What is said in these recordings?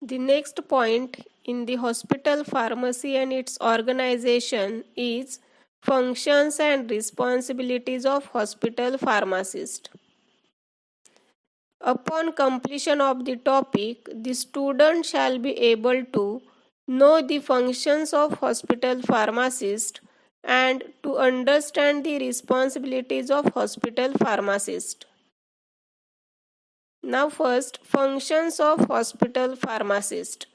The next point in the hospital pharmacy and its organization is functions and responsibilities of hospital pharmacist. Upon completion of the topic, the student shall be able to know the functions of hospital pharmacist and to understand the responsibilities of hospital pharmacist. Now first, functions of hospital pharmacist.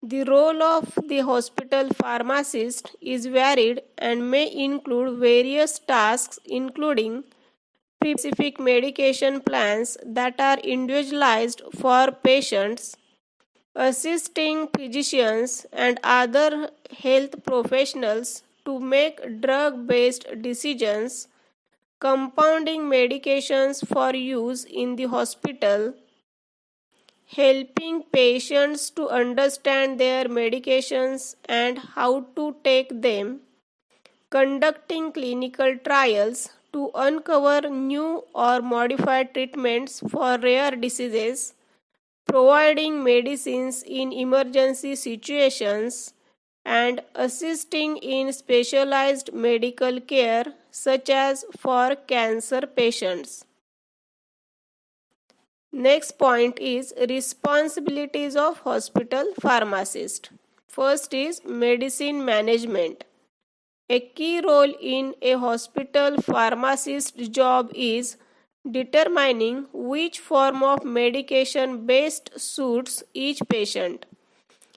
The role of the hospital pharmacist is varied and may include various tasks including specific medication plans that are individualized for patients, assisting physicians and other health professionals to make drug-based decisions, compounding medications for use in the hospital, helping patients to understand their medications and how to take them, conducting clinical trials to uncover new or modified treatments for rare diseases, providing medicines in emergency situations, and assisting in specialized medical care such as for cancer patients. Next point is responsibilities of hospital pharmacist. First is medicine management. A key role in a hospital pharmacist's job is determining which form of medication best suits each patient.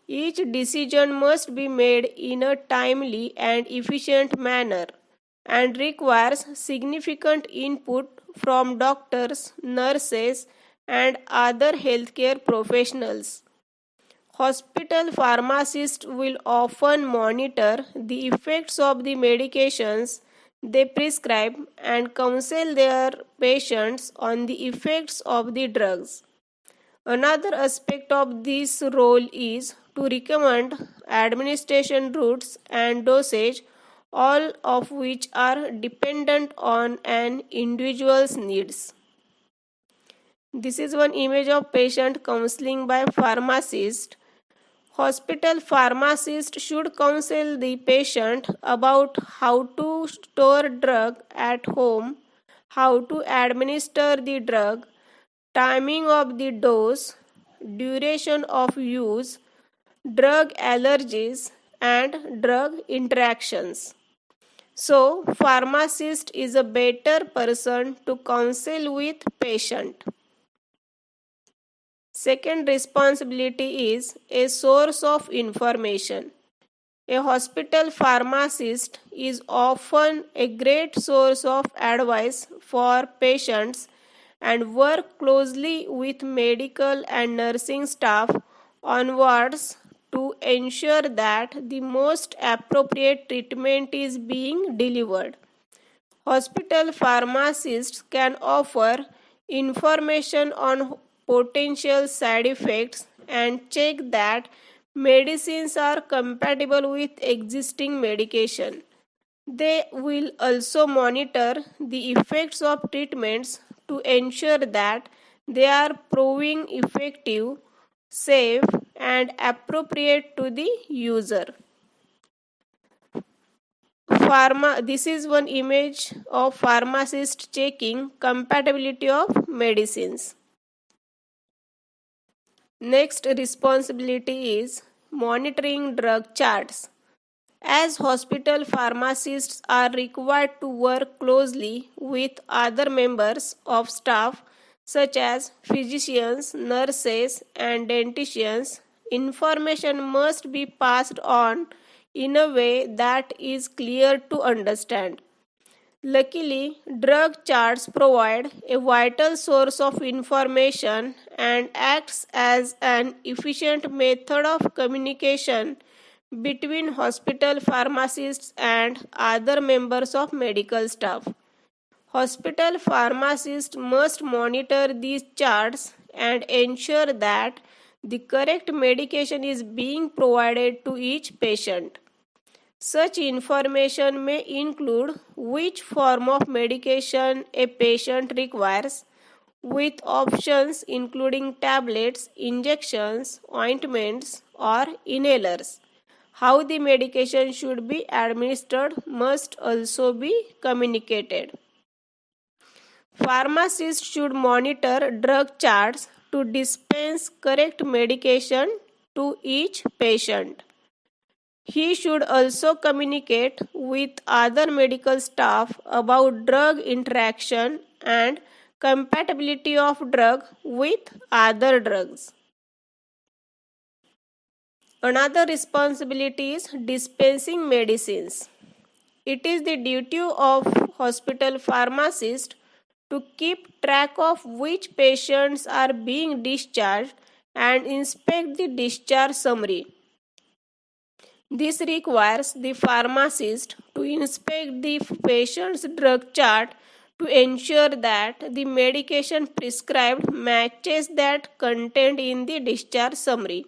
Each decision must be made in a timely and efficient manner and requires significant input from doctors, nurses, and other healthcare professionals. Hospital pharmacists will often monitor the effects of the medications they prescribe and counsel their patients on the effects of the drugs. Another aspect of this role is to recommend administration routes and dosage, all of which are dependent on an individual's needs. This is one image of patient counseling by pharmacist. Hospital pharmacist should counsel the patient about how to store drug at home, how to administer the drug, timing of the dose, duration of use, drug allergies, and drug interactions. So, pharmacist is a better person to counsel with patient. Second responsibility is a source of information. A hospital pharmacist is often a great source of advice for patients and work closely with medical and nursing staff on wards to ensure that the most appropriate treatment is being delivered. Hospital pharmacists can offer information on potential side effects and check that medicines are compatible with existing medication. They will also monitor the effects of treatments to ensure that they are proving effective, safe, and appropriate to the user. This is one image of pharmacist checking compatibility of medicines. Next responsibility is monitoring drug charts. As hospital pharmacists are required to work closely with other members of staff such as physicians, nurses, and dentistans, information must be passed on in a way that is clear to understand. Luckily, drug charts provide a vital source of information and acts as an efficient method of communication between hospital pharmacists and other members of medical staff. Hospital pharmacists must monitor these charts and ensure that the correct medication is being provided to each patient. Such information may include which form of medication a patient requires, with options including tablets, injections, ointments, or inhalers. How the medication should be administered must also be communicated. Pharmacists should monitor drug charts to dispense correct medication to each patient. He should also communicate with other medical staff about drug interaction and compatibility of drug with other drugs. Another responsibility is dispensing medicines. It is the duty of hospital pharmacist to keep track of which patients are being discharged and inspect the discharge summary. This requires the pharmacist to inspect the patient's drug chart to ensure that the medication prescribed matches that contained in the discharge summary.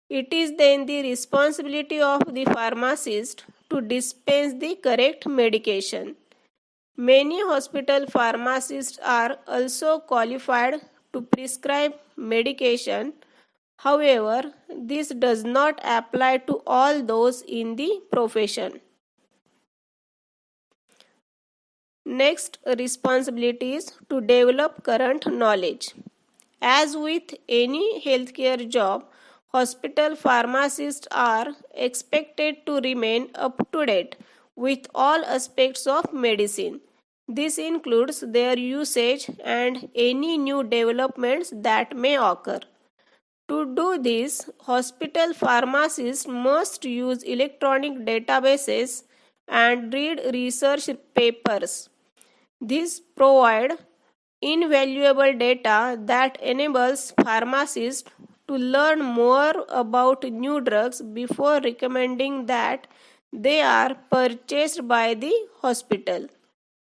It is then the responsibility of the pharmacist to dispense the correct medication. Many hospital pharmacists are also qualified to prescribe medication. However, this does not apply to all those in the profession. Next responsibility is to develop current knowledge. As with any healthcare job, hospital pharmacists are expected to remain up to date with all aspects of medicine. This includes their usage and any new developments that may occur. To do this, hospital pharmacists must use electronic databases and read research papers. These provide invaluable data that enables pharmacists to learn more about new drugs before recommending that they are purchased by the hospital.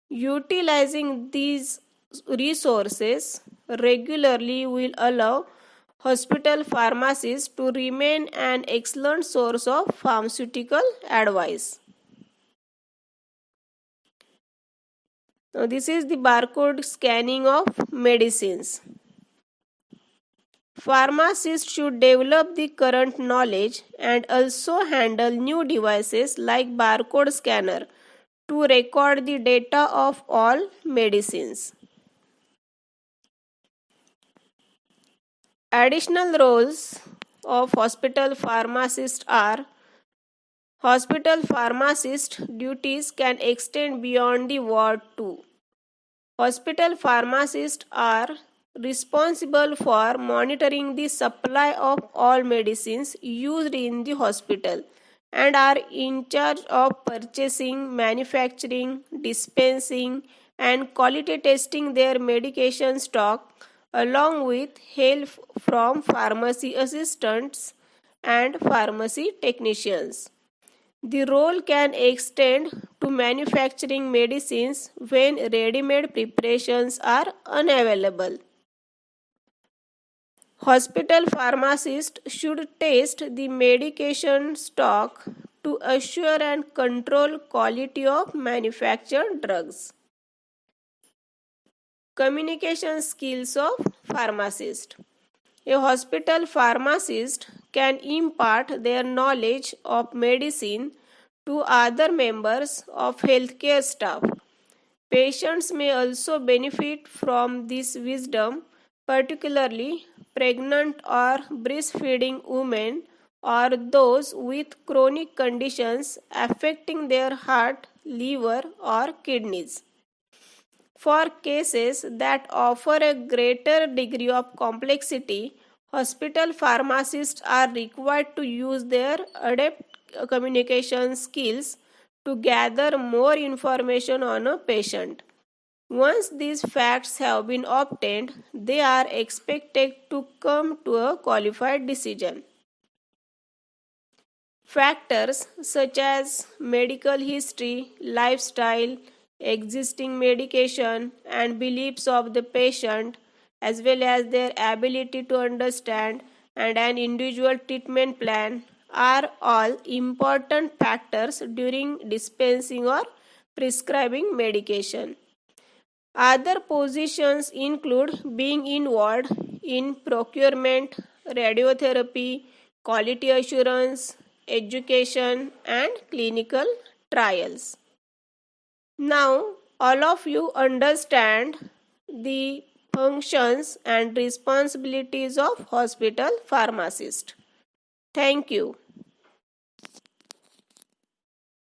Utilizing these resources regularly will allow hospital pharmacists to remain an excellent source of pharmaceutical advice. Now, this is the barcode scanning of medicines. Pharmacists should develop the current knowledge and also handle new devices like barcode scanner to record the data of all medicines. Additional roles of hospital pharmacists are: hospital pharmacist duties can extend beyond the ward too. Hospital pharmacists are responsible for monitoring the supply of all medicines used in the hospital and are in charge of purchasing, manufacturing, dispensing, and quality testing their medication stock, along with help from pharmacy assistants and pharmacy technicians. The role can extend to manufacturing medicines when ready-made preparations are unavailable. Hospital pharmacists should test the medication stock to assure and control quality of manufactured drugs. Communication skills of pharmacist. A hospital pharmacist can impart their knowledge of medicine to other members of healthcare staff. Patients may also benefit from this wisdom, particularly pregnant or breastfeeding women or those with chronic conditions affecting their heart, liver, or kidneys. For cases that offer a greater degree of complexity, hospital pharmacists are required to use their adept communication skills to gather more information on a patient. Once these facts have been obtained, they are expected to come to a qualified decision. Factors such as medical history, lifestyle, existing medication, and beliefs of the patient, as well as their ability to understand and an individual treatment plan, are all important factors during dispensing or prescribing medication. Other positions include being involved in procurement, radiotherapy, quality assurance, education, and clinical trials. Now, all of you understand the functions and responsibilities of hospital pharmacist. Thank you.